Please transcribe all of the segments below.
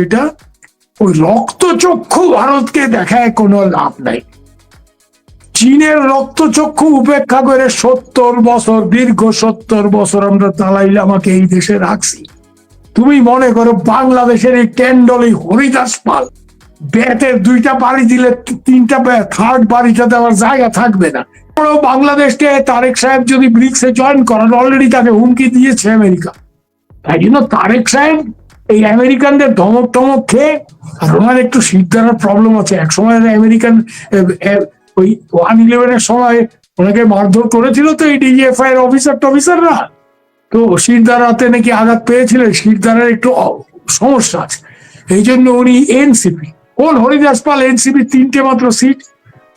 এটা ওই রক্তচক্ষু ভারতকে দেখায় কোনো লাভ নাই। চীনের রক্তচক্ষু উপেক্ষা করে 70 বছর, দীর্ঘ 70 বছর আমরা দালাইল আমাকে এই দেশে রাখছি। তুমি মনে করো বাংলাদেশের এই টেন্ডলি হরিদাস পাল ব্যাটের 2টা বাড়ি দিলে 3টা থার্ড বাড়িটা দেওয়ার জায়গা থাকবে না। বাংলাদেশকে তারেক সাহেব যদি ব্রিক্সে জয়েন করেন, অলরেডি তাকে হুমকি দিয়েছে আমেরিকা। তাই জন্য তারেক সাহেব এই আমেরিকানদের ধমক টমক খেয়ে, আর ওনার একটু শিরদাঁড়ার প্রবলেম আছে। এক সময় আমেরিকান ওই 1/11 সময় ওনাকে মারধর করেছিল তো এই ডিজিএফআই এর অফিসাররা, তো শিরদাঁড়াতে নাকি আঘাত পেয়েছিলেন, শিরদাঁড়ার একটু সমস্যা আছে। এই জন্য উনি এনসিপি, কোন হরিদাস পাল এনসিপি 3টে মাত্র সিট,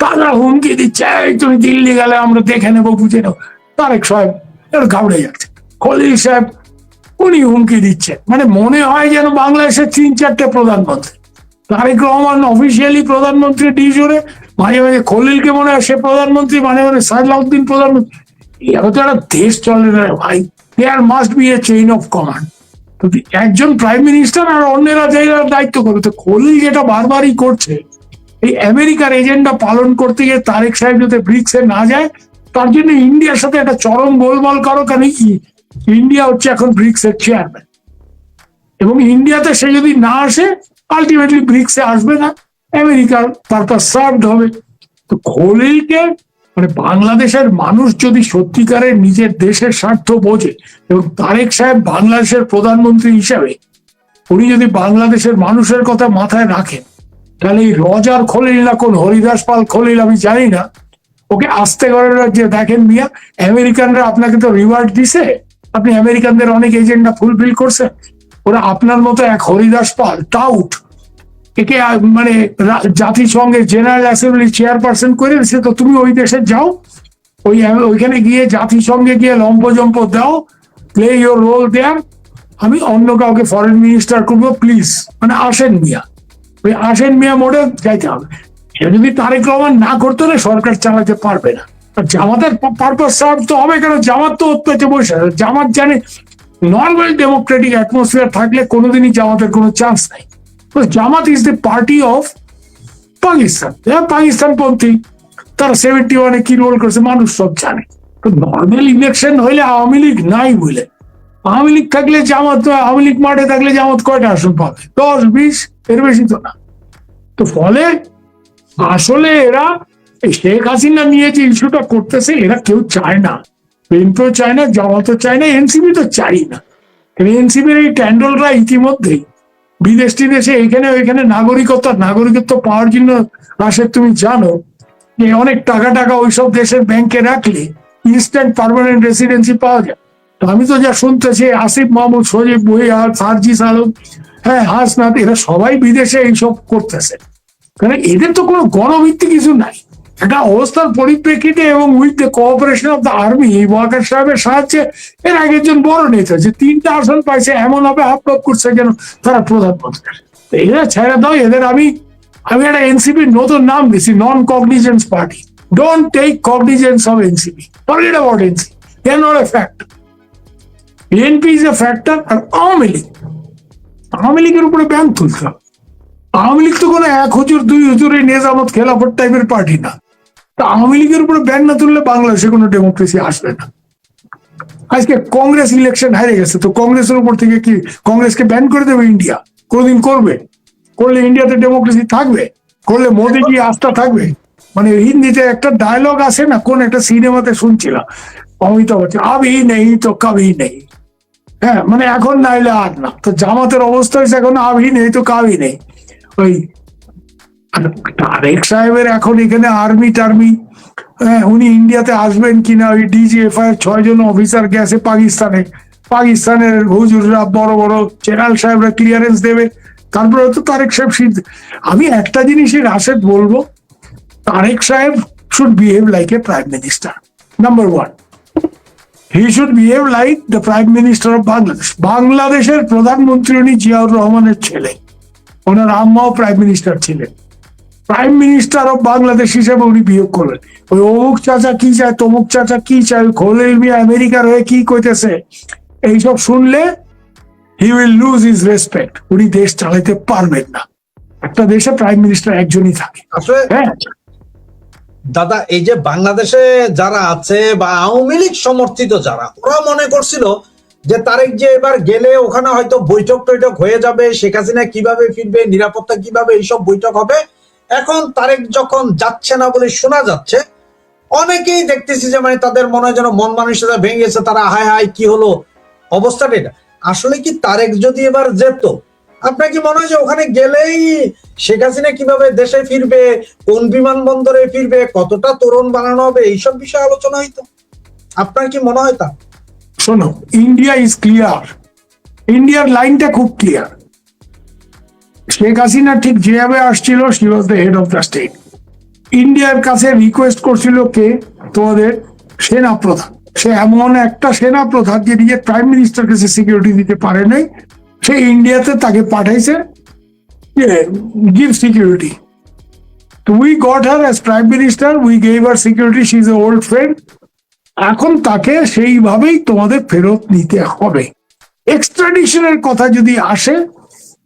তারা হুমকি দিচ্ছে তুমি দিল্লি গেলে আমরা দেখে নেবো, বুঝে নেবো। তারেক সাহেব ঘাবড়ে যাচ্ছে, খলিল সাহেব উনি হুমকি দিচ্ছে। মানে মনে হয় যেন বাংলাদেশের 3-4টে প্রধানমন্ত্রী। তারেক রহমান অফিসিয়ালি প্রধানমন্ত্রী ডিজোরে, মাঝে মাঝে খলিলকে মনে হয় সে প্রধানমন্ত্রী, মাঝে মাঝে সালাউদ্দিন প্রধানমন্ত্রী। এরা তো একটা দেশ চলে না ভাই। There must be a chain of command. তো একজন প্রাইম মিনিস্টার আর অন্যেরা যারা দায়িত্ব করবে, তো খলিল যেটা বারবারই করছে, এই আমেরিকার এজেন্ডা পালন করতে গিয়ে তারেক সাহেব যদি ব্রিক্সে না যায়, তার জন্য ইন্ডিয়ার সাথে একটা চরম গোলমাল করো। কেন ইন্ডিয়া হচ্ছে এখন ব্রিক্স এর চেয়ারম্যান, এবং ইন্ডিয়াতে সে যদি না আসে আলটিমেটলি ব্রিক্সে আসবে না, আমেরিকার পারপাস সার্ভড হবে। তো খলিলকে মানে বাংলাদেশের মানুষ যদি সত্যিকারের নিজের দেশের স্বার্থ বোঝে, এবং তারেক সাহেব বাংলাদেশের প্রধানমন্ত্রী হিসাবে উনি যদি বাংলাদেশের মানুষের কথা মাথায় রাখেন, তাহলে এই রজার খলিল না কোন হরিদাস পাল খলিল আমি জানি না, ওকে আস্তে করে যে দেখেন মিয়া, আমেরিকানরা আপনাকে তো রিওয়ার্ড দিছে, আপনি আমেরিকানদের অনেক এজেন্ডা ফুলফিল করছেন, ওরা আপনার মতো এক হরিদাস পাল টাউট একে মানে জাতিসংঘের জেনারেল অ্যাসেম্বলি চেয়ারপারসন করে দিচ্ছে। তো তুমি ওই দেশে যাও, ওইখানে গিয়ে জাতিসংঘে গিয়ে লম্পজম্প দাও, প্লে ইউর রোল দেয়ার, আমি অন্য কাউকে ফরেন মিনিস্টার করবো প্লিজ, মানে আসেন মিয়া, ওই আসেন মিয়া মোডে যাইতে হবে। যদি তারেক রহমান না করতো না, সরকার চালাতে পারবে না। আর জামাতের পারপাস সার্ভ তো হবে, কেন জামাত তো পেতে বসে, জামাত জানে নর্মাল ডেমোক্রেটিক অ্যাটমসফিয়ার থাকলে কোনোদিনই জামাতের কোনো চান্স নাই। Jamaat is the party of Pakistan, পাকিস্তানপন্থী, তারা 71-এ কি রোল করছে মানুষ সব জানে। তো নর্মাল ইলেকশন হইলে আওয়ামী লীগ নাই বলে, আওয়ামী লীগ থাকলে জামাত, আওয়ামী লীগ মাঠে থাকলে জামাত কয়টা আসন পাবে? 10-20, এর বেশি তো না। তো ফলে আসলে এরা শেখ হাসিনা নিয়ে যে ইস্যুটা করতেছে, এরা কেউ চায় না, বিএনপিও চায় না, জামাতও চায় না, এনসিপি তো চাই না। এনসিপির এই ট্যান্ডলরা ইতিমধ্যেই বিদেশ টিদেশে এখানে ওইখানে নাগরিকত্ব পাওয়ার জন্য আসে। তুমি জানো যে অনেক টাকা ওইসব দেশের ব্যাংকে রাখলে ইনস্ট্যান্ট পার্মানেন্ট রেসিডেন্সি পাওয়া যায়। তো আমি তো যা শুনতেছি, আসিফ মাহমুদ, সজীব ভুইয়ার, সার্জিস আলম, হাসনাত, এরা সবাই বিদেশে এইসব করতেছে। কারণ এদের তো কোনো গণভিত্তিক কিছু নাই। একটা অবস্থার পরিপ্রেক্ষিতে এবং with the cooperation of the army, Waker সাহেবের সাহায্যে এর আগে একজন বড় নেতা যে 3টা আসন পাইছে, এমন ভাবে হাবভাব করছে যেন তারা প্রধানমন্ত্রী। এরা ছেড়ে দাও এদের। আমি একটা এনসিপির নতুন নাম দিছি, non cognizance party. Don't take cognizance of NCP, forget about NCP, they are not a factor. BNP is a factor. আর আওয়ামী লীগের উপরে ব্যান তুলতে হবে। আওয়ামী লীগ তো কোনো 1 হুজুর 2 হুজুর নেজামত খেলাফত টাইপের পার্টি না। তা আওয়ামী লীগের উপরে ব্যান না তুললে বাংলাদেশে কোনো ডেমোক্রেসি আসবে না। আজকে কংগ্রেস ইলেকশন হারে গেছে, তো কংগ্রেসের উপর থেকে কি কংগ্রেসকে ব্যান করে দেবে ইন্ডিয়া? কোনদিন করবে? করলে ইন্ডিয়াতে ডেমোক্রেসি থাকবে? করলে মোদি কি আস্থা থাকবে? মানে হিন্দিতে একটা ডায়লগ আছে না, কোন একটা সিনেমাতে শুনছিলাম, অমিতাভ বচ্চন, আবি নেই তো কবি নেই। হ্যাঁ, মানে এখন নাইলে আর না। তো জামাতের অবস্থা হয়েছে এখন আবি নেই তো কাবি নেই। ওই তারেক সাহেবের এখন এখানে আর্মি টার্মি, উনি ইন্ডিয়াতে আসবেন কিনা, ওই ডিজিএফআই এর 6 জন অফিসার গেছে পাকিস্তানের হুজুররা, বড় বড় জেনারেল সাহেবরা ক্লিয়ারেন্স দেবে, তারপরে তো তারেক সাহেব আমি একটা জিনিসই রাশেদ বলবো, তারেক সাহেব should behave like a prime minister. Number 1, he should behave like the prime minister of Bangladesh. বাংলাদেশের প্রধানমন্ত্রী উনি জিয়াউর রহমানের ছেলে, ওনার আম্মাও প্রাইম মিনিস্টার ছিলেন। প্রাইম মিনিস্টার অফ বাংলাদেশ হিসেবে উনি বিয়োগ করলেন। ওই অমুক চাচা কি চায়, তমুক চাচা কি চায়, খলিল মিয়া আমেরিকার হয়ে কি কইতেছে, এইসব শুনলে he will lose his respect. উনি দেশ চালাইতে পারবেন না। একটা দেশে প্রাইম মিনিস্টার একজনই থাকে। আসলে হ্যাঁ দাদা, এই যে বাংলাদেশে যারা আছে বা আওয়ামী লীগ সমর্থিত যারা, ওরা মনে করছিল যে তারেক যে এবার গেলে ওখানে হয়তো বৈঠক টৈঠক হয়ে যাবে, শেখ হাসিনা কিভাবে ফিরবে, নিরাপত্তা কিভাবে, এইসব বৈঠক হবে। এখন তারেক যখন যাচ্ছে না বলে শোনা যাচ্ছে, অনেকেই দেখতেছি যে মানে তাদের মনে হয় যেন মন মানসিকতা ভেঙে গেছে, তারা হায় হায় কি হলো, অবস্থাটা এটা। আসলে কি তারেক যদি এবার যেত, আপনার কি মনে হয় যে ওখানে গেলেই শেখ হাসিনা কিভাবে দেশে ফিরবে, কোন বিমানবন্দরে ফিরবে, কতটা তোরণ বানানো হবে, এইসব বিষয়ে আলোচনা হইতো? আপনার কি মনে হয় তা? শোনো, ইন্ডিয়া ইজ ক্লিয়ার। ইন্ডিয়ার লাইনটা খুব ক্লিয়ার। শেখ হাসিনা ঠিক যেভাবে আসছিল, she was the head of the state. ইন্ডিয়ার কাছে রিকোয়েস্ট করছিল কে? তোমাদের সেনা প্রধান। সে এমন একটা সেনা প্রধান যে নিজের প্রাইম মিনিস্টার কাছে সিকিউরিটি দিতে পারে নাই, সে ইন্ডিয়াতে তাকে পাঠাইছে গিভ সিকিউরিটি। তো we got her as prime minister, we gave her security, she is a old friend. এখন তাকে সেইভাবেই তোমাদের ফেরত নিতে হবে। এক্সট্রাডিশনের কথা যদি আসে,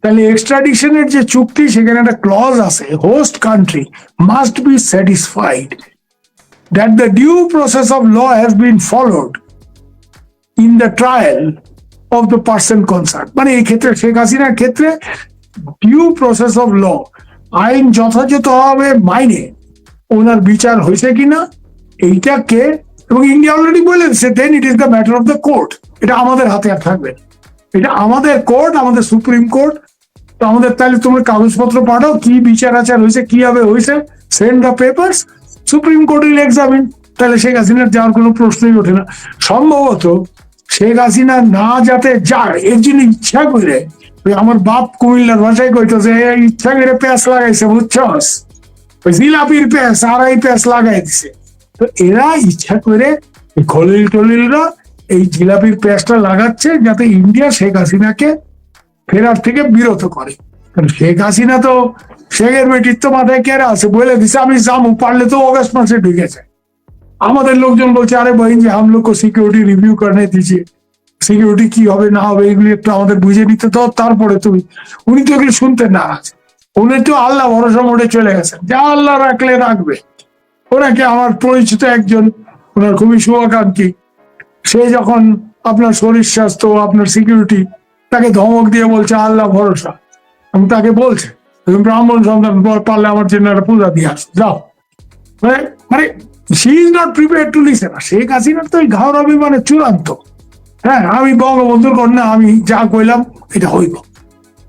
তাহলে এক্সট্রাডিশনের যে চুক্তি, সেখানে একটা ক্লজ আছে, host country must be satisfied that the due process of law has been followed in the trial of the person concern. মানে এই ক্ষেত্রে শেখ হাসিনার ক্ষেত্রে ডিউ প্রসেস অফ ল, আইন যথাযথভাবে মাইনে ওনার বিচার হয়েছে কিনা এইটাকে, এবং ইন্ডিয়া অলরেডি বলে দিচ্ছে then it is the matter of the court. এটা আমাদের হাতে আর থাকবে না। এটা আমাদের কোর্ট, আমাদের সুপ্রিম কোর্ট। তো আমাদের তাহলে তোমরা কাগজপত্র পাঠাও, কি বিচার আচার হয়েছে, কিভাবে হয়েছে, send the papers, supreme court will examine. তাহলে শেখ হাসিনার যাওয়ার কোনো প্রশ্নই ওঠে না। সম্ভবত শেখ হাসিনা না যাতে যায়, এর জন্য ইচ্ছা করে, আমার বাপ কুমিল্লার ভাষায় কইতো যে ইচ্ছা করে প্যাঁচ লাগাইছে, বুঝছস, ওই জিলাপির প্যাঁচ আর এই প্যাঁচ লাগাই দিছে। তো এরা ইচ্ছা করে খলিল টলিলরা এই জিলাপির প্যাঁচটা লাগাচ্ছে যাতে ইন্ডিয়া শেখ হাসিনাকে ফেরার থেকে বিরত করে। কারণ শেখ হাসিনা তো শেখের বেটির তো মাথায় কেরা আছে, বলে দিছে আমি যাবো, পারলে তো অগস্ট মাসে ঢুকেছে। আমাদের লোকজন বলছে আরে বহিন যে হাম লোক সিকিউরিটি রিভিউ করনে দিচ্ছে, সিকিউরিটি কি হবে না হবে এগুলি একটু আমাদের বুঝে নিতে তো, তারপরে তুমি। উনি তো এগুলি শুনতে না আছে। উনি তো আল্লাহ ভরসা মোড়ে চলে গেছেন, যা আল্লাহ রাখলে রাখবে। ওনাকে আমার পরিচিত একজন, ওনার খুবই শুভাকাঙ্ক্ষী, সে যখন আপনার শরীর স্বাস্থ্য, আপনার সিকিউরিটি, তাকে ধমক দিয়ে বলছে আল্লাহ ভরসা। আমি তাকে বলছে তুমি ব্রাহ্মণ সন্তান, পারলে আমার জন্য একটা পূজা দিয়ে আসো, যাও। মানে মানে she is not prepare to listen. Sheikh হাসিনার তো এই ঘাওর অভিমানে চূড়ান্ত। হ্যাঁ, আমি বঙ্গবন্ধুর কন্যা, আমি যা কইলাম এটা হইব।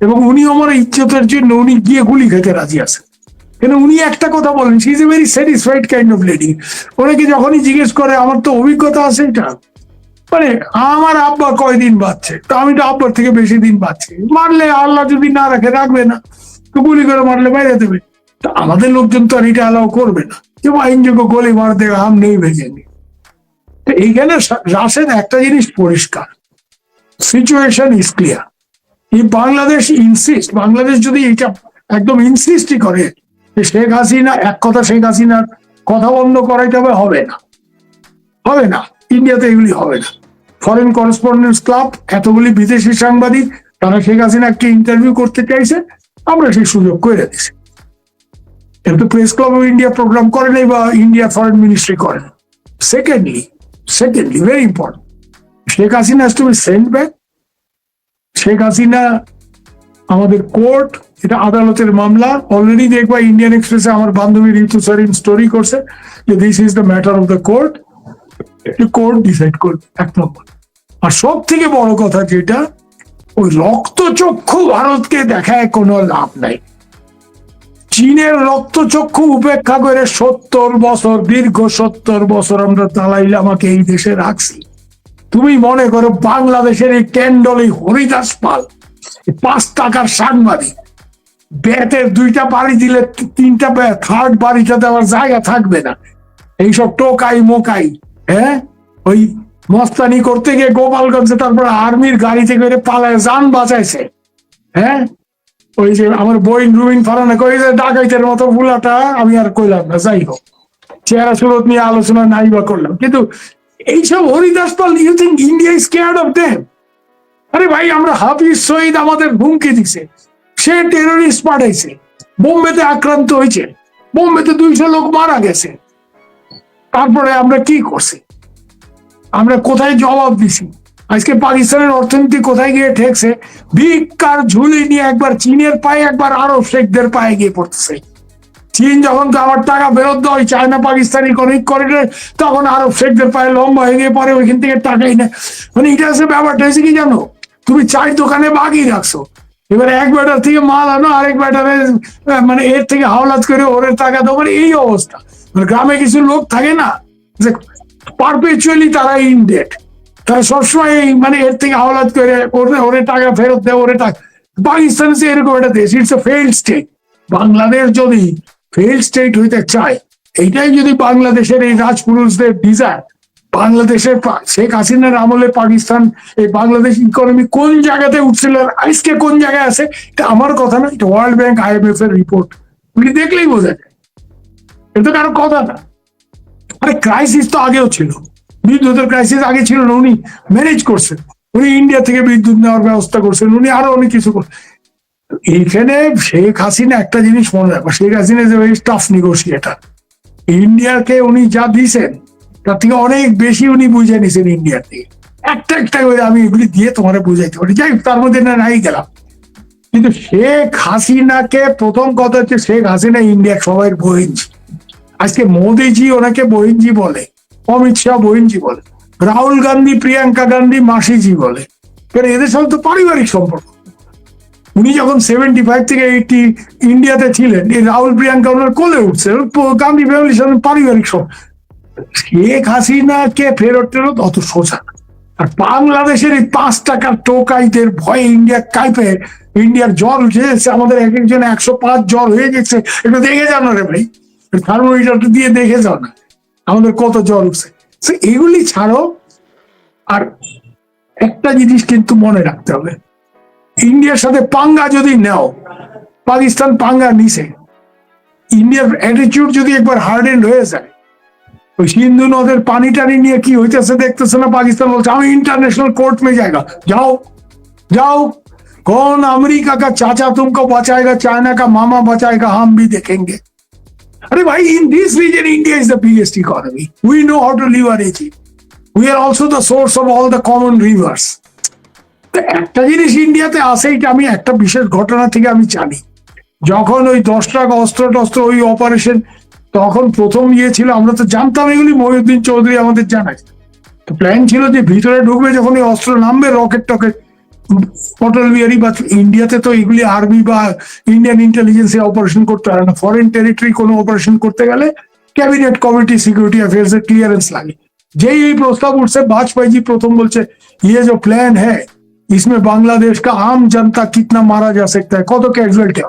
এবং উনি আমার ইজ্জতের জন্য উনি গিয়ে গুলি খেতে রাজি আছেন। কিন্তু উনি একটা কথা বলেন, she is a very satisfied kind of lady. ওনাকে যখনই জিজ্ঞেস করে, আমার তো অভিজ্ঞতা আছে এটা, মানে আমার আব্বা কয়দিন বাঁচছে, তো আমি তো আব্বার থেকে বেশি দিন বাঁচছি, মারলে আল্লাহ যদি না রাখে রাখবে না, তো গুলি করে মারলে বাইরে দেবে। তো আমাদের লোকজন তো আর এটা অ্যালাউ করবে না যে আইনযোগ্য গলি মার দেবে, আম নেই ভেজে নি। তো এইখানে রাশেদ একটা জিনিস পরিষ্কার, সিচুয়েশন ইজ ক্লিয়ার। এই বাংলাদেশ ইনসিস্ট, বাংলাদেশ যদি এটা একদম ইনসিস্টই করে যে শেখ হাসিনা, এক কথা শেখ হাসিনার কথা বন্ধ করাইতে হবে, হবে না, হবে না। ইন্ডিয়াতে এগুলি হবে না। ফরেন করেসপন্ডেন্স ক্লাব, এতগুলি বিদেশি সাংবাদিক, তারা শেখ হাসিনাকে ইন্টারভিউ করতে চাইছে, আমরা সেই সুযোগ করে দিছি। এটা তো press club of India program করে নাই বা ইন্ডিয়া ফরেন মিনিস্ট্রি করে। Secondly, very important, Sheikh Hasina has to be sent back. Sheikh Hasina, আমাদের কোর্ট, এটা আদালতের মামলা। অলরেডি দেখবা ইন্ডিয়ান এক্সপ্রেসে আমার বান্ধবী ঋতু সারিন স্টোরি করছে যে this is the matter of the court, court decide করবে, এক নম্বর। আর সব থেকে বড় কথা যেটা, ওই রক্তচক্ষু ভারতকে দেখায় কোনো লাভ নাই। চীনের রক্তচক্ষু উপেক্ষা করে 70 বছর, দীর্ঘ 70 বছর আমরা দালাই লামাকে এই দেশে রাখছি। তুমি মনে করো বাংলাদেশের এই ক্যান্ডল, এই হরিদাস পাল, 5 টাকার সাংবাদিক, ব্যাটের 2টা বাড়ি দিলে 3টা থার্ড বাড়িটা দেওয়ার জায়গা থাকবে না। এইসব টোকাই মোকাই, হ্যাঁ, ওই মস্তানি করতে গিয়ে গোপালগঞ্জে তারপর আর্মির গাড়িতে করে পালায় যান বাঁচাইছে। হ্যাঁ, ওই যে আমার বইন রুবিন ফারানা কই যে ডাকাইতের মতো ফুলাটা, আমি আর কইলাম না, যাই হোক, চেহারা সুরত নিয়ে আলোচনা নাই বা করলাম। কিন্তু এইসব Haridas Pal, you think India is cared of them? আরে ভাই, আমরা হাফিজ সঈদ আমাদের হুমকি দিছে, সে টেরোরিস্ট পাঠাইছে, বোম্বেতে আক্রান্ত হয়েছে, বোম্বেতে 200 লোক মারা গেছে। তারপরে আমরা কি করছি? আমরা কোথায় জবাব দিছি? আজকে পাকিস্তানের অর্থনীতি কোথায় গিয়ে ঠেকছে? ভিক্ষার ঝুলি নিয়ে একবার চীনের পায়ে, একবার আরব শেখদের পায়ে গিয়ে পড়তেছে। চীন যখন তো আমার টাকা ফেরত দেয় চায়না পাকিস্তান ইকোনমিক করিডোর, তখন আরব শেখদের পায়ে লম্বা হয়ে গিয়ে পরে ওইখান থেকে টাকাই নেয়। মানে এটা হচ্ছে ব্যাপারটা হয়েছে কি জানো, তুমি চায়ের দোকানে বাগি রাখছো, এবার এক ব্যাটার থেকে মাল আনো, আরেক ব্যাটারে মানে এর থেকে হাওলাত করে ওরে টাকা দাও, মানে এই অবস্থা। মানে গ্রামে কিছু লোক থাকে না যে পারপেচুয়ালি তারা ইনডেট, তারা সবসময় মানে এর থেকে হাওলাত করে ওরে টাকা ফেরত দেয়, ওরে টাকা। পাকিস্তান হচ্ছে এরকম একটা দেশ, it's a failed state. Bangladesh যদি ফেইল্ড স্টেট হইতে চায়, এইটাই যদি বাংলাদেশের এই রাজপুরুষদের ডিজায়ার, বাংলাদেশের শেখ হাসিনার আমলে পাকিস্তান, এই বাংলাদেশ ইকোনমি কোন জায়গাতে উঠছিল আর আজকে কোন জায়গায় আছে, এটা আমার কথা না, এটা ওয়ার্ল্ড ব্যাংক IMF এর রিপোর্ট, আপনি দেখলেই বোঝা যায়। এটা কারো কথা না। আরে ক্রাইসিস তো আগেও ছিল, বিদ্যুতের ক্রাইসিস আগে ছিল না, উনি ম্যানেজ করছেন, উনি ইন্ডিয়া থেকে বিদ্যুৎ নেওয়ার ব্যবস্থা করছেন, উনি আরো অনেক কিছু করছেন। এইখানে শেখ হাসিনা একটা জিনিস মনে রাখবো, শেখ হাসিনা যে টাফ নেগোসিয়েটার, ইন্ডিয়াকে উনি যা দিয়েছেন তার থেকে অনেক বেশি উনি বুঝে নিছেন ইন্ডিয়ার থেকে। একটা একটা করে আমি এগুলি দিয়ে তোমার বুঝাইতে পারি, যাই তার মধ্যে না নাই গেলাম। কিন্তু শেখ হাসিনাকে প্রথম কথা হচ্ছে, শেখ হাসিনা ইন্ডিয়ার সবাই বহিনজি। আজকে মোদিজি ওনাকে বহিনজি বলে, অমিত শাহ বহিনজি বলে, রাহুল গান্ধী প্রিয়াঙ্কা গান্ধী মাসিজি বলে, কারণ এদের সঙ্গে তো পারিবারিক সম্পর্ক। উনি যখন 75 থেকে 80 ইন্ডিয়াতে ছিলেন, এই রাহুল প্রিয়াঙ্কা ওনার কোলে উঠছে, গান্ধী ফ্যামিলির সঙ্গে পারিবারিক সম্পর্ক। শেখ হাসিনাকে ফেরত টেরত অত সোজা না। আর বাংলাদেশের এই 5 টাকার টোকাইদের ভয়ে ইন্ডিয়া কাইপে, ইন্ডিয়ার জ্বর উঠে যাচ্ছে, আমাদের এক একজন 105 জ্বর হয়ে গেছে, একটু দেখে যাও না রে ভাই, থার্মোমিটারটা দিয়ে দেখে যাও না আমাদের কত জ্বর উঠছে। এগুলি ছাড়ো। আর একটা জিনিস কিন্তু মনে রাখতে হবে, ইন্ডিয়ার সাথে পাঙ্গা যদি নেও, পাকিস্তান পাঙ্গা নিছে, ইন্ডিয়ার অ্যাটিটিউড যদি একবার হার্ডেন্ড হয়ে যায়, ওই সিন্ধু নদের পানি টানি নিয়ে কি হইতেছে দেখতেছে না, পাকিস্তান বলছে আমি इंटरनेशनल कोर्ट में जाएगा, जाओ जाओ, कौन अमेरिका का चाचा तुमको बचाएगा, चाइना का मामा बचाएगा, हम भी देखेंगे। अरे भाई, in this region India is the biggest economy, we know how to leverage it, we are also the source of all the common rivers। একটা জিনিস ইন্ডিয়াতে আছে, এটা আমি একটা বিশেষ ঘটনা থেকে আমি জানি, যখন ওই 10 টাকা অস্ত্র টস্ত্র ওই অপারেশন, তখন প্রথম ছিল, আমরা তো জানতাম এগুলি, মহিউদ্দিন চৌধুরী আমাদের জানায়, তো প্ল্যান ছিল যে ভিতরে ঢুকবে যখন এই অস্ত্র নামবে, রকেট টকেট পটল বিহারি, বা ইন্ডিয়াতে তো এগুলি আর্মি বা ইন্ডিয়ান ইন্টেলিজেন্সে অপারেশন করতে হয় না, ফরেন টেরিটরি কোনো অপারেশন করতে গেলে ক্যাবিনেট কমিটি সিকিউরিটি অ্যাফেয়ার্স এর ক্লিয়ারেন্স লাগে। যেই এই প্রস্তাব উঠছে, বাজপেয়ী জি প্রথম বলছে ये जो प्लान है इसमें बांग्लादेश का आम जनता कितना मारा जा सकता है, কত ক্যাজুয়ালিটি।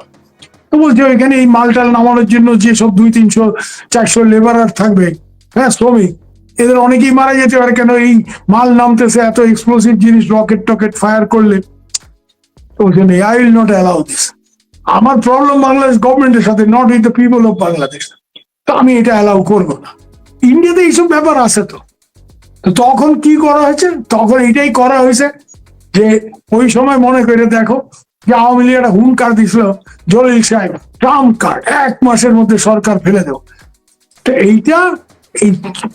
তো বলছে এখানে এই মালটাল নামানোর জন্য যেসব 200-300-400 লেবারার থাকবে, হ্যাঁ শ্রমিক, এদের অনেকেই মারা যেতে পারে, কেন এই মাল নামতেছে এত এক্সপ্লোসিভ জিনিস, রকেট টকেট ফায়ার করলে। তো I will not allow this. আমার প্রবলেম বাংলাদেশ গভর্নমেন্টের সাথে, not with the people of Bangladesh. তো আমি এটা অ্যালাউ করবো না। ইন্ডিয়াতে এইসব ব্যাপার আছে। তো তখন কি করা হয়েছে, তখন এটাই করা হয়েছে যে ওই সময় মনে করে দেখো যে আওয়ামী লীগ একটা হুঙ্কার দিছিল, জলিল সাহেব ট্রাম্প কার্ড 1 মাসের মধ্যে সরকার ফেলে দেব। তো এইটা, এই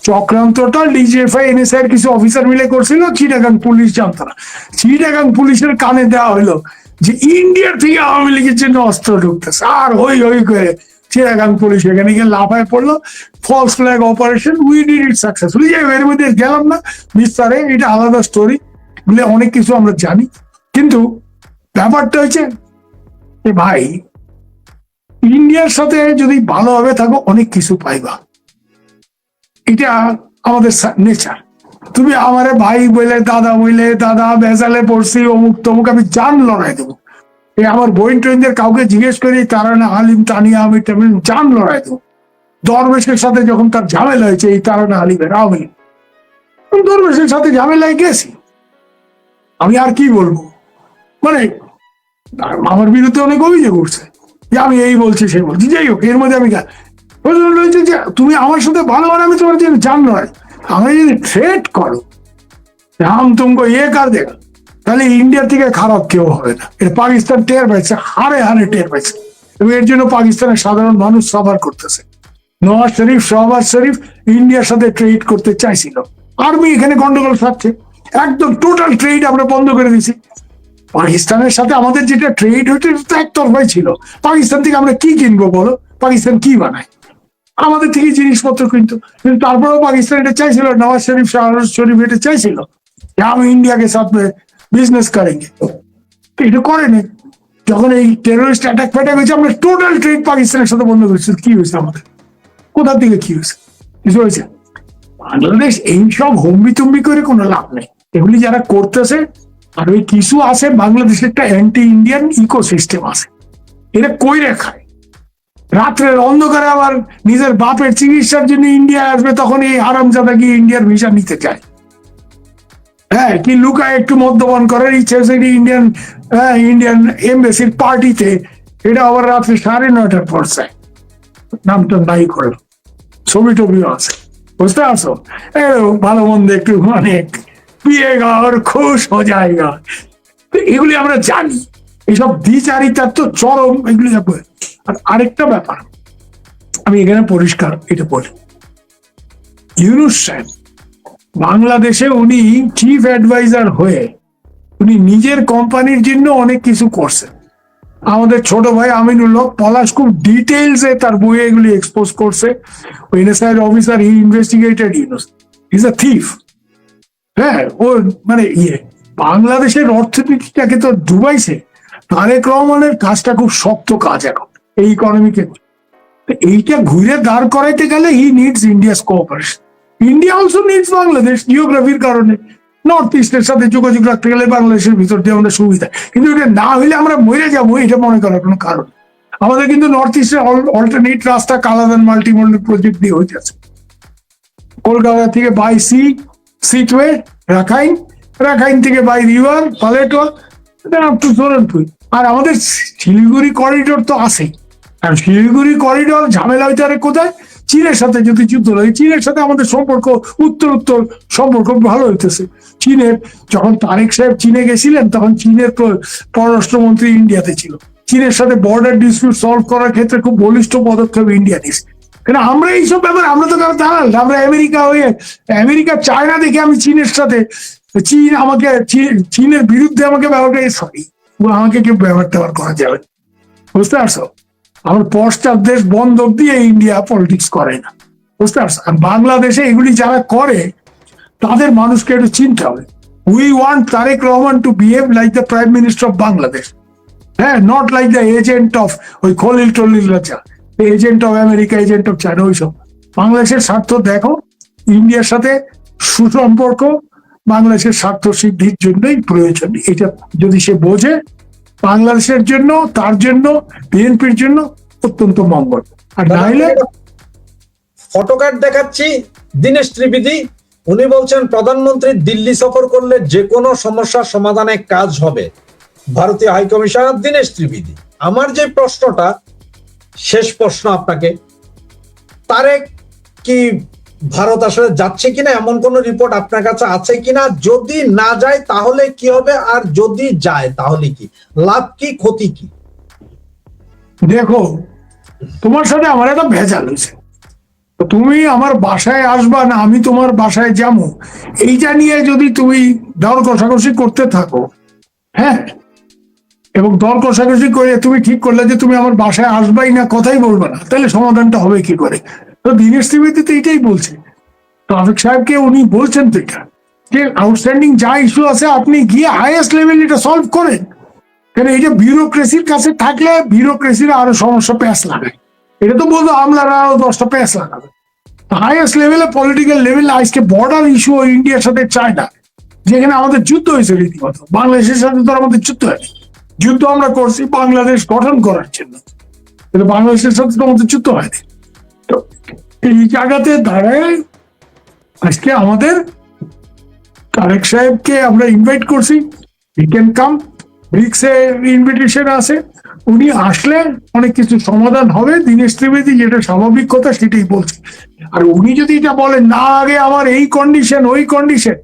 চক্রান্তটা ডিজিএফআই NSA কিছু অফিসার মিলে করছিল, চিটাগাং পুলিশ জানতো না। চিটাগাং পুলিশের কানে দেওয়া হলো যে ইন্ডিয়ার থেকে আওয়ামী লীগের জন্য অস্ত্র ঢুকতেছে, আর হই হই করে চিটাগাং পুলিশ এখানে গিয়ে লাফায় পড়লো, false flag operation, we did it successfully. এর মধ্যে গেলাম না বিস্তারে, এটা আলাদা স্টোরি, বলে অনেক কিছু আমরা জানি। কিন্তু ব্যাপারটা হচ্ছে ভাই, ইন্ডিয়ার সাথে যদি ভালোভাবে থাকো অনেক কিছু পাইবা, এটা আমাদের নেচার। তুমি আমারে ভাই বলে, দাদা বলে, দাদা বেজালে পড়ছি, অমুক তমুক, আমি জান লড়াই দেবো। এই আমার বোন টোনদের কাউকে জিজ্ঞেস করি, তারা না হালিম, তানিয়া, আমি জান লড়াই দেবো। দরবেশের সাথে যখন তার ঝামেলা হয়েছে, এই তারানা হালিমের আওয়ামী লীগ, দরবেশের সাথে ঝামেলায় গেছি, আমি আর কি বলবো। মানে আমার বিরুদ্ধে অনেক অভিযোগ উঠছে যে আমি এই বলছি সেই বলছি, যাই হোক, এর মধ্যে আমি রয়েছে যে তুমি আমার সাথে ভালো মানে আমি তোমার জন্য জান নয়, আমি যদি থ্রেট করো হাম তুমকো ইয়ে কার দেগা, তাহলে ইন্ডিয়া থেকে খারাপ কেউ হবে না। এটা পাকিস্তান টের পাইছে, হারে হারে টের পাইছে, এবং এর জন্য পাকিস্তানের সাধারণ মানুষ সাফার করতেছে। নওয়াজ শরীফ, শাহবাজ শরীফ ইন্ডিয়ার সাথে ট্রেড করতে চাইছিল, আর্মি এখানে গন্ডগোল থাকছে, একদম টোটাল ট্রেড আমরা বন্ধ করে দিয়েছি। পাকিস্তানের সাথে আমাদের যেটা ট্রেড হচ্ছে তো একতরফাই ছিল। পাকিস্তান থেকে আমরা কি কিনবো বলো? পাকিস্তান কি বানায়? আমাদের থেকে জিনিসপত্র কিন্তু তারপরেও পাকিস্তান এটা চাইছিল, নওয়াজ শরীফ, শাহবাজ শরীফ এটা চাইছিল যে আমি ইন্ডিয়াকে সাথ বিজনেস করেंगे, তো এটা করেনি। যখন এই টেরোরিস্ট অ্যাটাক ফ্যাটাক হয়েছে, আমরা টোটাল ট্রেড পাকিস্তানের সাথে বন্ধ করেছি। কি হয়েছে আমাদের? কোথা থেকে কি হয়েছে? কিছু হয়েছে? বাংলাদেশ এইসব হম্বি তুম্বি করে কোনো লাভ নেই। এগুলি যারা করতেছে, আর ওই কিছু আছে বাংলাদেশের একটা অ্যান্টি ইন্ডিয়ান ইকোসিস্টেম আছে, এটা কই রেখায় রাত্রের অন্ধকারে আবার নিজের বাপের চিকিৎসার জন্য ইন্ডিয়া আসবে, তখন এই হারামজাদা গিয়ে ইন্ডিয়ার ভিসা নিতে চায়। হ্যাঁ, কি লুকায় একটু মদ্যপান করার ইচ্ছে হচ্ছে ইন্ডিয়ান এমবেসির পার্টিতে, এটা আবার রাত্রে 9:30টার পর চায়। নামটা নাই করলো, ছবি টবিও আছে, বুঝতে পারছো? ভালো মন্দ একটু মানে পিয়েগা আর খুশ হয়ে যায়গা, এগুলি আমরা জানি। এইসব দ্বিচারিতার তো চরম এগুলি। আর আরেকটা ব্যাপার আমি এখানে পরিষ্কার এটা বলি, ইউনূস সাহেব বাংলাদেশে উনি চিফ অ্যাডভাইজার হয়ে উনি নিজের কোম্পানির জন্য অনেক কিছু করছেন। আমাদের ছোট ভাই আমিনুল্লাহ পলাশ খুব ডিটেইলসে তার বইয়ে এগুলি এক্সপোজ করছে। NSI officer, he investigated Yunus, is a thief. হ্যাঁ, ও মানে বাংলাদেশের অর্থনীতিটাকে তো ডুবাইছে। তারেক রহমানের কাজটা খুব শক্ত কাজ এখন এই ইকোনমিকে। এইটা ঘুরে দাঁড় করাইতে গেলে he needs India's cooperation. India also needs Bangladesh, জিওগ্রাফির কারণে নর্থ ইস্টের সাথে যোগাযোগ রাখতে গেলে বাংলাদেশের ভিতর দিয়ে আমাদের সুবিধা, কিন্তু এটা না হইলে আমরা মরে যাবো, এটা মনে করার কোনো কারণ। আমাদের কিন্তু নর্থ ইস্টের অল্টারনেট রাস্তা কালাদান মাল্টিমোডাল প্রজেক্ট দিয়ে হয়ে যাচ্ছে। কলকাতা থেকে by sea, Sittwe, Rakhine, Rakhine থেকে by river, Paletwa, up to সোরনপুর। আর আমাদের শিলিগুড়ি করিডোর তো আছেই। আর শিলিগুড়ি করিডোর ঝামেলা হইতে আরে কোথায়? চীনের সাথে যদি যুদ্ধ লাগে, চীনের সাথে আমাদের সম্পর্ক উত্তর সম্পর্ক ভালো হইতেছে। চীনের যখন তারেক সাহেব চীনে গেছিলেন, তখন চীনের পররাষ্ট্রমন্ত্রী ইন্ডিয়াতে ছিল। চীনের সাথে বর্ডার ডিসপিউট সলভ করার ক্ষেত্রে খুব বলিষ্ঠ পদক্ষেপ ইন্ডিয়া নিয়েছে। কেন আমরা এইসব ব্যাপারে আমরা তো কারো দাঁড়াল, আমরা আমেরিকা হয়ে আমেরিকা চায়না দেখে আমি চীনের সাথে, চীন আমাকে চীনের বিরুদ্ধে আমাকে ব্যবহার সরি আমাকে কেউ ব্যবহার ট্যাবহার করা যাবে, বুঝতে পারছো? আমার পশ্চাৎ দেশ বন্ধক দিয়ে ইন্ডিয়া পলিটিক্স করে না, বুঝতে পারছো? আর বাংলাদেশে এগুলি যারা করে তাদের মানুষকে একটু চিনতে হবে। We want Tarique Rahman to behave like the prime minister of Bangladesh, হ্যাঁ, not like the agent of ওই খলিল টলিল রাজা, agent of America, agent of China, ওইসব। বাংলাদেশের স্বার্থ দেখো, ইন্ডিয়ার সাথে সুসম্পর্ক বাংলাদেশের স্বার্থ সিদ্ধির জন্যই প্রয়োজন। এটা যদি সে বোঝে, বাংলাদেশের জন্য, তার জন্য, বিএনপির জন্য অত্যন্ত মঙ্গল। আর নাইলে ফটোকার্ড দেখাচ্ছি দীনেশ ত্রিবেদী, উনি বলছেন প্রধানমন্ত্রী দিল্লি সফর করলে যে কোনো সমস্যার সমাধানে কাজ হবে। ভারতীয় হাইকমিশনার দীনেশ ত্রিবেদী। আমার যে প্রশ্নটা, শেষ প্রশ্ন আপনাকে, তারেক কি ভারত আসলে যাচ্ছে কিনা এমন কোন রিপোর্ট আপনার কাছে আছে কিনা? যদি না যায় তাহলে কি হবে, আর যদি যায় তাহলে কি লাভ, কি ক্ষতি কি? দেখো, তোমার সাথে আমার একটা ভেজাল হয়েছে। তুমি আমার বাসায় আসবা না আমি তোমার বাসায় যাবো, এইটা নিয়ে যদি তুমি দর কষাকষি করতে থাকো, হ্যাঁ, এবং দর কষাকষি করে তুমি ঠিক করলে যে তুমি আমার বাসায় আসবাই না, কথাই বলবে না, তাহলে সমাধানটা হবে কি করে? তো দীনেশ ত্রিবেদী তো এটাই বলছে, ট্রাফিক সাহেবকে উনি বলছেন তো এটা, যে আউটস্ট্যান্ডিং যা ইস্যু আছে আপনি গিয়ে হাইয়েস্ট লেভেল এটা সলভ করেন। কেন এটা বিউরোক্রেসির কাছে থাকলে বিউরোক্রেসির আরো সমস্যা প্যাঁচ লাগায়। এটা তো বলতো আমলারা আরো 10টা প্যাঁচ লাগাবে। হাইয়েস্ট লেভেলে পলিটিক্যাল লেভেলে আজকে বর্ডার ইস্যু ইন্ডিয়ার সাথে চায়না, যেখানে আমাদের যুদ্ধ হয়েছে রীতিমতো। বাংলাদেশের সাথে তো আমাদের যুদ্ধ হয়নি, যুদ্ধ আমরা করছি বাংলাদেশ গঠন করার জন্য, কিন্তু বাংলাদেশের সাথে তো আমাদের যুদ্ধ হয়নি। তো এই জায়গাতে দাঁড়ায় আজকে আমাদের তারেক সাহেবকে আমরা ইনভাইট করছি, হি ক্যান কাম, ব্রিক্সের ইনভিটেশন আছে, উনি আসলে অনেক কিছু সমাধান হবে। দীনেশ ত্রিবেদী যেটা স্বাভাবিক কথা সেটাই বলছে। আর উনি যদি এটা বলেন না, আগে আমার এই কন্ডিশন ওই কন্ডিশন,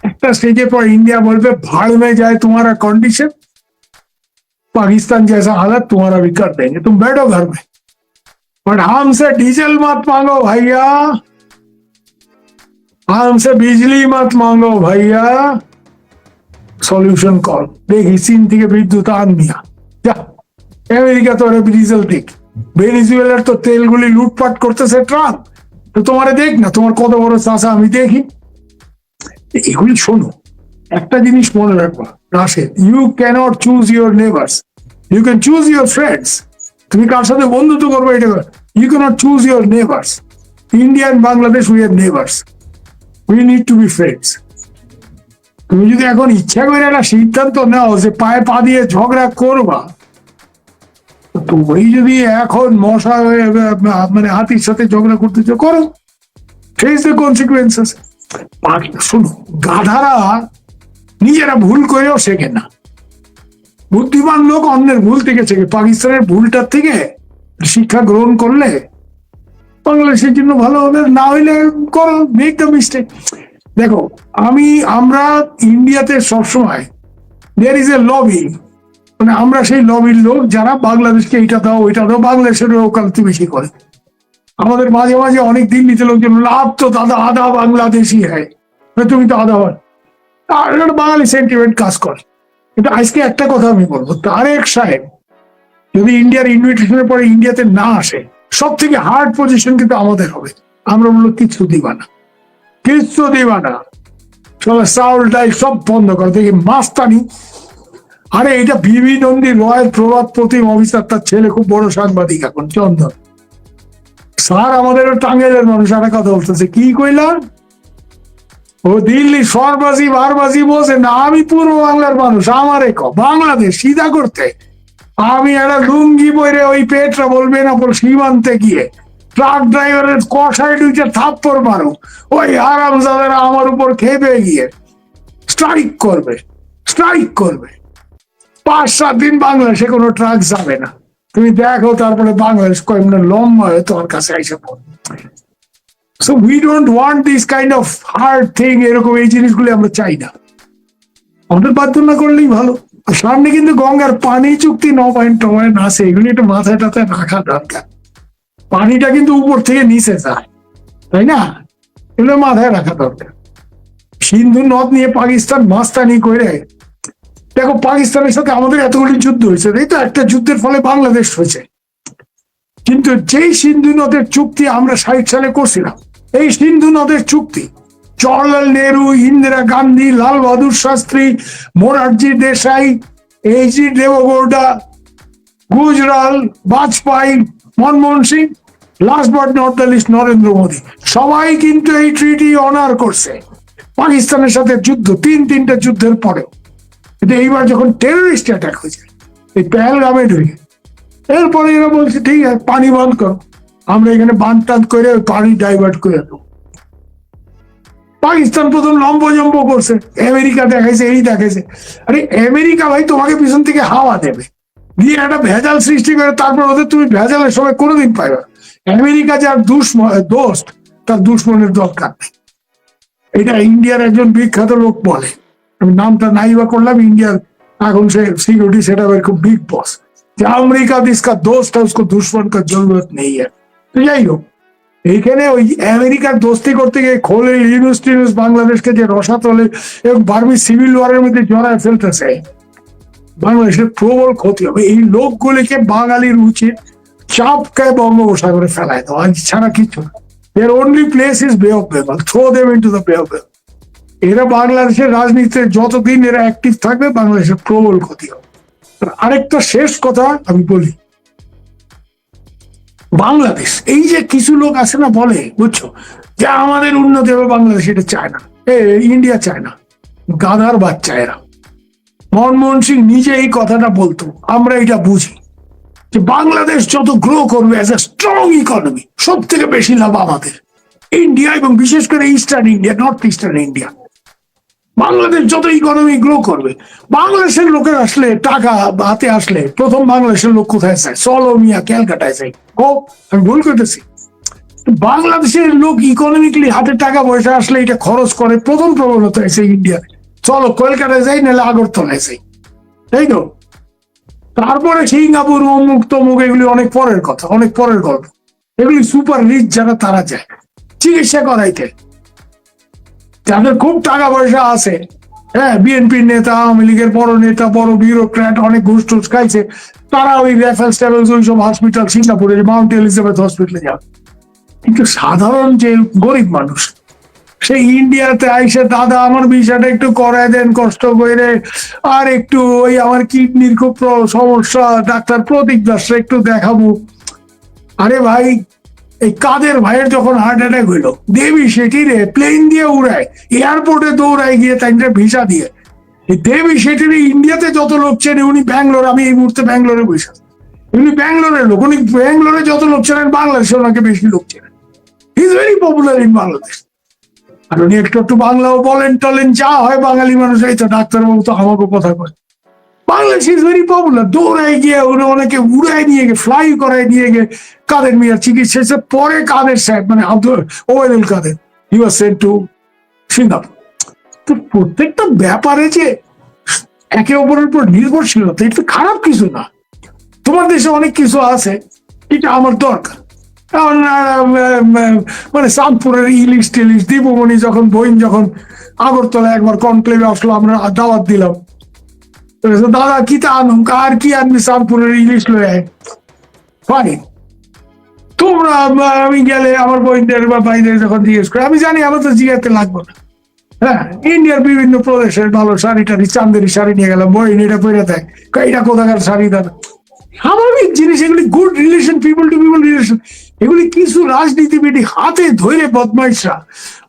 একটা स्टेज पर इंडिया बोलবে भाड़ में जाए तुम्हारा कंडीशन, पाकिस्तान जैसा हालत तुम्हारा भी कर देंगे, तुम बैठो घर में, बट हमसे डीजल मत मांगो भैया, हमसे बिजली मत मांगो भैया, সলিউশন কর। দেখি চীন থেকে বিদ্যুৎ আনবিয়া, যা আমেরিকা তো ডিজেল দেখ, ভেনিজুয়েলার তো তেলগুলি লুটপাট করতেছে ট্রাম্প, তো তোমারে দেখ না, তোমার কত বড় চাষা আমি দেখি। এগুলি শোনো, একটা জিনিস মনে রাখবা Rashed, you can't choose your neighbours, you can choose your friends. তুমি কার সাথে বন্ধুত্ব করবে এটা, you can't choose your neighbours. India and Bangladesh we are neighbours, we need to be friends. তুমি যদি এখন ইচ্ছা করে একটা সিদ্ধান্ত নাও যে পায়ে পা দিয়ে ঝগড়া করবা, তুমি যদি এখন মশা হয়ে মানে হাতির সাথে ঝগড়া করতেছো, করো, ফেস দ্য কনসিকুয়েন্সেস। শোনো, গাধারা নিজেরা ভুল করেও শেখে না, বুদ্ধিমান লোক অন্যের ভুল থেকে শেখে। পাকিস্তানের ভুলটার থেকে শিক্ষা গ্রহণ করলে বাংলাদেশের জন্য ভালো হবে, না হইলে করো, মেক দ্য মিস্টেক। দেখো, আমরা ইন্ডিয়াতে সবসময় দেয়ার ইজ এ লবি, মানে আমরা সেই লবির লোক যারা বাংলাদেশকে এটা দাও ওইটা দাও, বাংলাদেশের ওকালতি বেশি করে। আমাদের মাঝে মাঝে অনেক দিল্লিতে লোকজন লাভ তো দাদা আধা বাংলাদেশি হয়, তুমি তো আধা বাঙালি সেন্টিমেন্ট কাজ করে। কিন্তু আজকে একটা কথা আমি বলবো, তারেক সাহেব যদি ইন্ডিয়ার ইনভিটেশনের পরে ইন্ডিয়াতে না আসে, সব থেকে হার্ড পজিশন কিন্তু আমাদের হবে। আমরা বললো কিচ্ছু দিবা না, কিচ্ছু দিবা না, সবাই চাউল ডাই সব বন্ধ করে, দেখি মাস্তানি। আরে এটা বিবি নন্দী রয়ের প্রভাত প্রতিম অফিসার, তার ছেলে খুব বড় সাংবাদিক এখন, চন্দন স্যার আমাদের টাঙ্গাইলের মানুষ। একটা কথা বলতেছে, কি কইলাম, ও দিল্লি সরবাজি বারবাজি বলছে না, আমি পূর্ব বাংলার মানুষ, আমারে বাংলাদেশ সিধা করতে আমি একটা লুঙ্গি পরে ওই পেটরা বলবে না সীমান্তে গিয়ে ট্রাক ড্রাইভারের কষায় দুইটা থাপ্পড় মারো, ওই হারামজাদারা আমার উপর খেপে গিয়ে স্ট্রাইক করবে, স্ট্রাইক করবে। 5-7 দিন বাংলাদেশে কোনো ট্রাক যাবে না, তুমি দেখো, তারপরে বাংলাদেশ কয়েক মিনিট লম্বা হয়ে তোমার কাছে এসে পড়বে। So we don't want this kind of hard thing, এরকম এই জিনিসগুলো আমরা চাই না, আমাদের বাধ্য না করলেই ভালো। সামনে কিন্তু গঙ্গার পানি চুক্তি 9.9 আছে, এগুলি একটু মাথায় টাথায় রাখা দরকার। পানিটা কিন্তু উপর থেকে নিচে যায়, তাই না, এগুলো মাথায় রাখা দরকার। সিন্ধু নদ নিয়ে পাকিস্তান মাস্তানি করে, দেখো পাকিস্তানের সাথে আমাদের এতগুলি যুদ্ধ হয়েছে, তাই তো, একটা যুদ্ধের ফলে বাংলাদেশ হয়েছে। কিন্তু যেই সিন্ধু নদের চুক্তি আমরা 60 সালে করছিলাম, এই সিন্ধু নদের চুক্তি Jawaharlal Nehru, Indira Gandhi, Lal Bahadur Shastri, Morarji Desai, HD Deve Gowda, Gujral, Vajpayee, Manmohan Singh, last but not the list Narendra Modi, সবাই কিন্তু এই ট্রিটি অনার করছে পাকিস্তানের সাথে যুদ্ধ, 3টা যুদ্ধের পরেও। কিন্তু এইবার যখন টেররিস্ট অ্যাটাক হয়েছে এই পেহেলগামে ঢুকে, এরপরে এরা বলছে ঠিক আছে পানি বন্ধ করো, আমরা এখানে বাঁধ টান করে পানি ডাইভার্ট করে দেবো। পাকিস্তান প্রথম লম্বজম্ব করছে, আমেরিকা দেখাইছে, এই দেখাইছে। আরে আমেরিকা ভাই তোমাকে পিছন থেকে হাওয়া দেবে, দিয়ে একটা ভেজাল সৃষ্টি করে, তারপর ওদের তুমি ভেজালের সময় কোনোদিন পাইবা। আমেরিকা যার দোস্ত, তার দুশ্মনের দরকার নেই। এটা ইন্ডিয়ার একজন বিখ্যাত লোক বলে, আমি নামটা নাই বা করলাম, ইন্ডিয়ার এখন সে সিকিউরিটি সেটআপের খুব বিগ বস, যে আমেরিকা जिसका दोस्त है उसको दुश्मन का जरूरत नहीं है। তো যাই হোক, এইখানে ওই আমেরিকার দোস্তি করতে গিয়ে খোলে ইউনিভার্সিটি বাংলাদেশকে যে রসাতলে এবং বার্মি সিভিল ওয়ারের মধ্যে জড়ায় ফেলতেছে, বাংলাদেশের প্রবল ক্ষতি হবে। এই লোকগুলিকে বাঙালির উচিত চাপকায় বঙ্গোপসাগরে ফেলায় দেওয়া, ছাড়া কিছু না। Their only place is Bay of Bengal. Throw them into the Bay of Bengal. এরা বাংলাদেশের রাজনীতিতে যতদিন এরা অ্যাক্টিভ থাকবে, বাংলাদেশের প্রবল ক্ষতি হবে। আরেকটা শেষ কথা আমি বলি, বাংলাদেশ এই যে কিছু লোক আছে না বলে, বুঝছো, যে আমাদের উন্নতি হবে বাংলাদেশ, এটা চায় না, ইন্ডিয়া চায় না, গাধার বাচ্চা এরা। মনমোহন সিং নিজে এই কথাটা বলতো, আমরা এটা বুঝি যে বাংলাদেশ যত গ্রো করবে অ্যাজ এ স্ট্রং ইকোনমি, সব থেকে বেশি লাভ আমাদের ইন্ডিয়া, এবং বিশেষ করে eastern India, north eastern India. Bangladesh যত ইকোনমি গ্রো করবে, বাংলাদেশের লোকের আসলে টাকা হাতে আসলে প্রথম বাংলাদেশের লোক কোথায় চায়, চলো মিয়া ক্যালকাটায় চাই। ও আমি ভুল করতেছি? বাংলাদেশের লোক ইকোনমিক্যালি হাতে টাকা পয়সা আসলে এটা খরচ করে, প্রথম প্রবণতা আছে ইন্ডিয়া, চলো কলকাতায় যাই নাহলে আগরতলায় যাই, তাই তো? তারপরে সিঙ্গাপুর অমুক তমুক এগুলি অনেক পরের কথা, অনেক পরের গল্প। এগুলি সুপার রিচ যারা তারা যায় চিকিৎসা করাইতে, যাদের খুব টাকা পয়সা আছে, হ্যাঁ, বিএনপির নেতা, আওয়ামী লীগের বড় নেতা, বড় বিউরোক্র্যাট, অনেক ঘুষ টুস খাইছে, তারা ওই রেফারেন্স ট্যাফেলস ওই সব হসপিটাল, সিঙ্গাপুরে মাউন্ট এলিজাবেথ হসপিটালে যাবে। কিন্তু সাধারণ যে গরিব মানুষ, সেই ইন্ডিয়াতে আইসে দাদা আমার ভিসাটা একটু করায় দেন কষ্ট করে, আর একটু ওই আমার কিডনির খুব সমস্যা, ডাক্তার প্রতীক দাসরা একটু দেখাবো। আরে ভাই, এই কাদের ভাইয়ের যখন হার্ট অ্যাটাক হইলো, দেবী শেঠিরে প্লেন দিয়ে উড়ায়, এয়ারপোর্টে দৌড়ায় গিয়ে তাই ভিসা দিয়ে। এই দেবী শেঠির ইন্ডিয়াতে যত লোক চেনে, উনি ব্যাঙ্গালোর, আমি এই মুহূর্তে ব্যাঙ্গালোরে বসে, উনি ব্যাঙ্গালোরের লোক, উনি ব্যাঙ্গালোরে যত লোক চেনেন বাংলাদেশে ওনাকে বেশি লোক চেনেন। He is very popular in Bangladesh. আর উনি একটু একটু বাংলাও বলেন টলেন, যা হয় বাঙালি মানুষ, এই তো ডাক্তারবাবু তো আমাকে কথা কয়। Bangladesh is very popular. দৌড়ায় গিয়ে উনি অনেকে উড়ায় নিয়ে গিয়ে, ফ্লাই করায় নিয়ে গিয়ে কাদের মিয়ার চিকিৎসা, পরে কাদের সাহেব মানে আব্দুল ওবায়দুল কাদের, হি ওয়াজ সেন্ট টু সিঙ্গাপুর। তো প্রত্যেকটা ব্যাপারে যে একে অপরের উপর নির্ভরশীলতা, এটা খারাপ কিছু না। তোমার দেশে অনেক কিছু আছে, এটা আমার দরকার। কারণ মানে চাঁদপুরের ইলিশ টিলিশ, দীপমণি যখন বইন যখন আগরতলা একবার কনক্লেভে আসলো, আমরা দাওয়াত দিলাম, দাদা কি তা আনুম, আর কি আনবি, চাঁদপুরের ইলিশ লয়ে ফাইন। তোমরা আমি গেলে আমার বইনদের বা ভাইদের যখন জিজ্ঞেস করে, আমি জানি আমার তো জিজ্ঞাতে লাগবো না। হ্যাঁ, ইন্ডিয়ার বিভিন্ন প্রদেশের ভালো শাড়ি টাড়ি, চান্দেরি শাড়ি নিয়ে গেলাম, বইন এটা পরে দেখ, এটা কোথাকার শাড়ি দাদা, স্বাভাবিক জিনিস এগুলি, good relation, people to people relation. এগুলি কিছু রাজনীতিবিদ হাতে ধরে বদমাইশরা,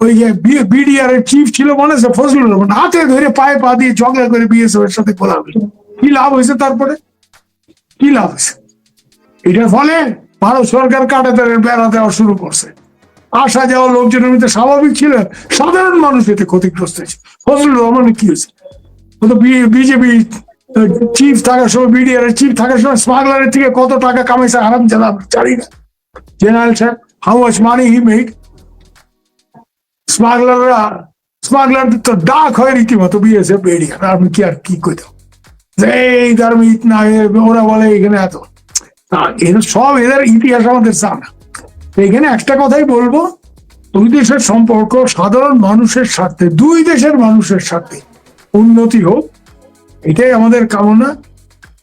ওই যে বিডিআর এর চিফ ছিল মনে আছে ফজলুর রহমান, হাতে ধরে পায়ে পা দিয়ে ঝগড়া করে বিএসএফ এর সাথে গোলামি। কি লাভ হয়েছে? তারপরে কি লাভ হয়েছে? এটার ফলে ভারত সরকার কাঁটাতারের বেড়া দেওয়া শুরু করছে, আসা যাওয়া লোকজনের মধ্যে স্বাভাবিক ছিল, সাধারণ মানুষ এতে ক্ষতিগ্রস্ত হয়েছে। ফজলুর রহমানের কি হয়েছে? বিজেপি চিফ থাকার সময়, বিডিআর এর চিফ থাকার সময় স্মাগলারের থেকে কত টাকা কামাইছে হারাম জাদা জানি না। জেনারেল সাহেব, how much money he made? Smuggler তো ডাক হয় রীতিমতো বিএসএফ বিডিআর, আমি কি আর কি কইতাম, এই ধর্ম ইতনা, ওরা বলে এখানে এত, এরা সব এদের ইতিহাস আমাদের জানা। এখানে একটা কথাই বলবো, দুই দেশের সম্পর্ক সাধারণ মানুষের স্বার্থে, দুই দেশের মানুষের স্বার্থে উন্নতি হোক, এটাই আমাদের কামনা।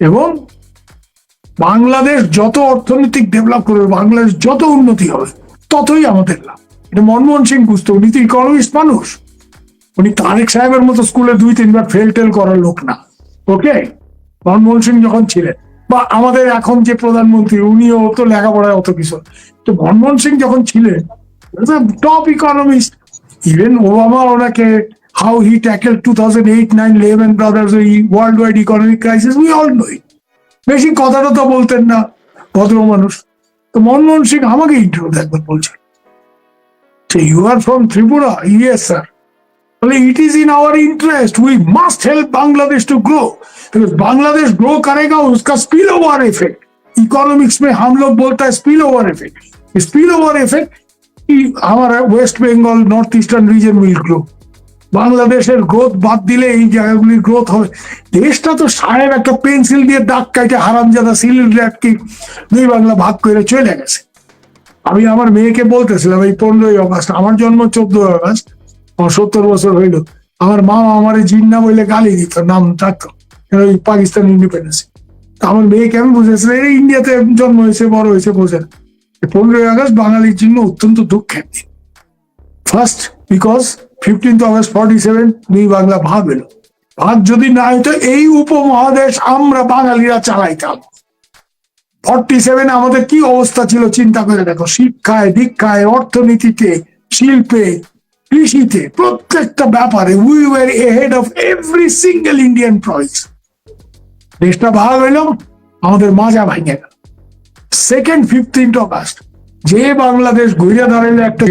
এবং বাংলাদেশ যত অর্থনৈতিক ডেভেলপ করবে, বাংলাদেশ যত উন্নতি হবে, ততই আমাদের লাভ। এটা মনমোহন সিং বুঝতো, উনি তো ইকোনমিস্ট মানুষ, উনি তারেক সাহেবের মতো স্কুলে 2-3 বার ফেল টেল করার লোক না। ওকে, মনমোহন সিং যখন ছিলেন, বা আমাদের এখন যে প্রধানমন্ত্রী, উনিও তো লেখাপড়ায় অত কিছু, তো মনমোহন সিং যখন ছিলেন টপ ইকোনমিস্ট। ইভেন ওবামা ওনাকে how he tackled 2008-9 Lehman Brothers worldwide economic crisis, we all know it. বেশি কথাটা তো বলতেন না, ভদ্র মানুষ। তো মনমোহন সিং আমাকে ইন্টারভিউ একবার বলছে, you are from Tripura? Yes sir. It is in our interest, we must help Bangladesh to grow, because Bangladesh grow करेगा उसका spill over effect, इकोनॉमिक्स में हम लोग बोलता है spill over effect, spill over effect हमारा west Bengal north eastern region will grow। বাংলাদেশের growth বাদ দিলে এই জায়গাগুলির গ্রোথ হবে। দেশটা তো সাহেব একটা পেন্সিল দিয়ে দাগ কাটে হারামজাদা সিলেটকে 2 বাংলা ভাগ করে চলে গেছে। আমি আমার মেয়েকে বলতেছিলাম, এই 15ই অগস্ট, আমার জন্ম 14 আগস্ট, আমার 70 বছর হইল, আমার মা আমার জিন্না বলে গালি দিত, নাম থাকতো ওই পাকিস্তান ইন্ডিপেন্ডেন্স। আমার মেয়েকে আমি বুঝেছিলাম এই ইন্ডিয়াতে জন্ম হয়েছে, বড় হয়েছে, বোঝে না। 15ই আগস্ট বাঙালির জন্য অত্যন্ত দুঃখের দিন। First because 15th August 47 2 Bangla ভাগ এলো। ভাগ যদি না হইতো, এই উপমহাদেশ আমরা বাঙালিরা চালাইতাম। 47 আমাদের কি অবস্থা ছিল চিন্তা করে দেখো, শিক্ষায়, দীক্ষায়, অর্থনীতিতে, শিল্পে, কৃষিতে, প্রত্যেকটা ব্যাপারে we were ahead of every single Indian Province. দেশটা ভাগ হইল, আমাদের মাজা ভাঙে গেল। সেকেন্ড 15th August যে বাংলাদেশ ঘুরে দাঁড়াইলো একটা